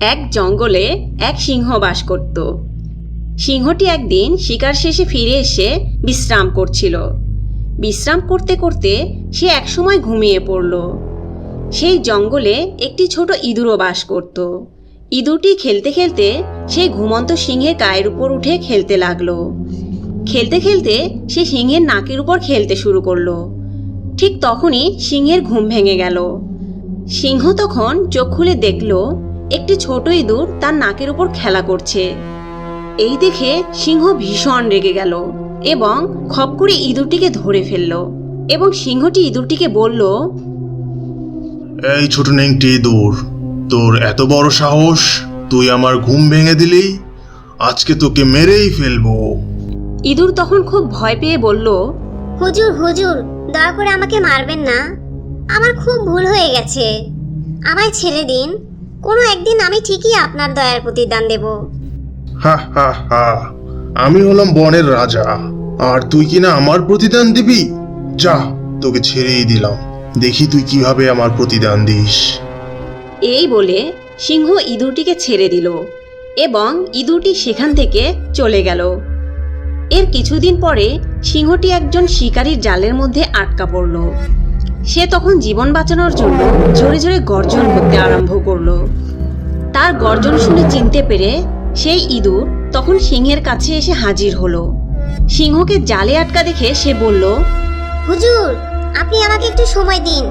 এক জঙ্গলে এক সিংহ বাস করত। সিংহটি একদিন শিকার শেষে ফিরে এসে বিশ্রাম করছিল। বিশ্রাম করতে করতে সে একসময় ঘুমিয়ে পড়ল। সেই জঙ্গলে একটি ছোট ইঁদুরও বাস করত। ইঁদুরটি খেলতে খেলতে সেই ঘুমন্ত সিংহের গায়ের উপর উঠে খেলতে লাগলো। খেলতে খেলতে সে সিংহের নাকের উপর খেলতে শুরু করলো। ঠিক তখনই সিংহের ঘুম ভেঙে গেল। সিংহ তখন চোখ খুলে দেখল একটি ছোট ইঁদুর তার নাকের উপর খেলা করছে। এই দেখে সিংহ ভীষণ রেগে গেল এবং খপ করে ইঁদুরটিকে ধরে ফেলল এবং সিংহটি ইঁদুরটিকে বলল, এই ছোট নেংটি ইঁদুর, তোর এত বড় সাহস, তুই আমার ঘুম ভেঙে দিলি, আজকে তোকে মেরেই ফেলবো। ইঁদুর তখন খুব ভয় পেয়ে বলল, হুজুর হুজুর, দয়া করে আমাকে মারবেন না, আমার খুব ভুল হয়ে গেছে, আমায় ছেড়ে দিন, কোনো একদিন আমি ঠিকই আপনার দয়ার প্রতিদান দেব। হা হা হা, আমি হলাম বনের রাজা আর তুই কিনা আমার প্রতিদান দিবি? যা, তোকে ছেড়েই দিলাম, দেখি তুই কিভাবে আমার প্রতিদান দিস। এই বলে সিংহ ইঁদুরটিকে ছেড়ে দিল এবং ইঁদুরটি সেখান থেকে চলে গেল। এর কিছুদিন পরে সিংহটি একজন শিকারীর জালের মধ্যে আটকা পড়ল। সে তখন জীবন বাঁচানোর জন্য জোরে জোরে গর্জন করতে আরম্ভ করলো। তার গর্জন শুনে চিনতে পেরে সেই ইঁদুর তখন সিংহের কাছে এসে হাজির হলো। সিংহকে জালে আটকা দেখে সে বলল, হুজুর, আপনি আমাকে একটু সময় দিন,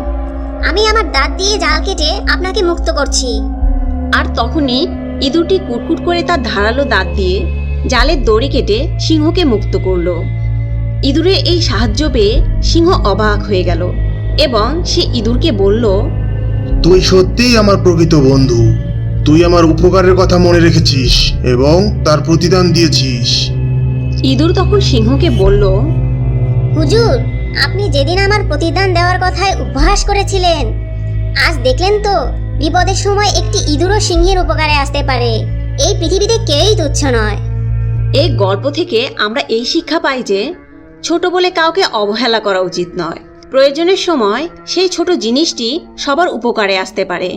আমি আমার দাঁত দিয়ে জাল কেটে আপনাকে মুক্ত করছি। আর তখনই ইঁদুরটি কুটকুট করে তার ধারালো দাঁত দিয়ে জালের দড়ি কেটে সিংহকে মুক্ত করল। ইঁদুরের এই সাহায্য পেয়ে সিংহ অবাক হয়ে গেল এবং সে ইঁদুরকে বলল, তুই সত্যিই আমার প্রকৃত বন্ধু, তুই আমার উপকারের কথা মনে রেখেছিস এবং তার প্রতিদান দিয়েছিস। ইঁদুর তখন সিংহকে বলল, হুজুর, আপনি যেদিন আমার প্রতিদান দেওয়ার কথায় উপহাস করেছিলেন, আজ দেখলেন তো বিপদের সময় একটি ইঁদুরও সিংহের উপকারে আসতে পারে। এই পৃথিবীতে কেউই তুচ্ছ নয়। এই গল্প থেকে আমরা এই শিক্ষা পাই যে ছোট বলে কাউকে অবহেলা করা উচিত নয়। প্রয়োজনের সময় সেই ছোট জিনিসটি সবার উপকারে আসতে পারে।